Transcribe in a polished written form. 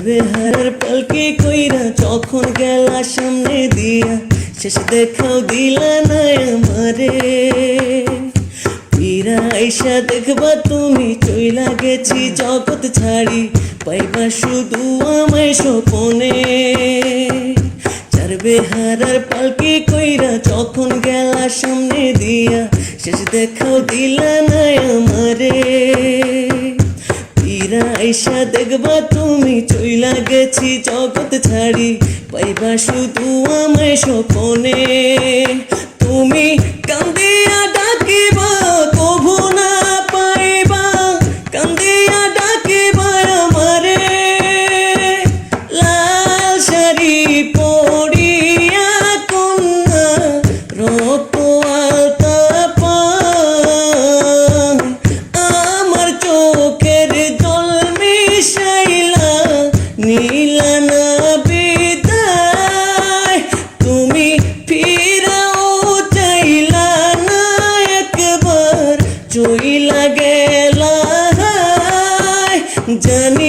বেহারার পালকি কইরা যখন গেলা সামনে দিয়া, শেষ দেখাও দিলা না আমারে। ফিরা আইসা দেখবা তুমি চইলা গেছি জগৎ ছাড়ি, পাইবা শুধু আমায় স্বপনে। চার বেহারার পালকি কইরা যখন গেলা সামনে দিয়া, শেষ দেখাও দিলা না আমারে। ফিরা আইসা দেখবা তুমি চইলা গেছি জগৎ ছাড়ি, পাইবা শুধু আমায় স্বপনে। তুমি কান্দিয়া ডাকিবা কভু না পাইবা, কান্দিয়া ডাকিবা আমারে। লাল শাড়ি পরিয়া কন্যা রক্ত আলতা পায়, আমার চোখের জল মিশাইলা নীলা না বিদায়। তুমি ফিরাও চাইলা না একবার, চইলা গেলা জানি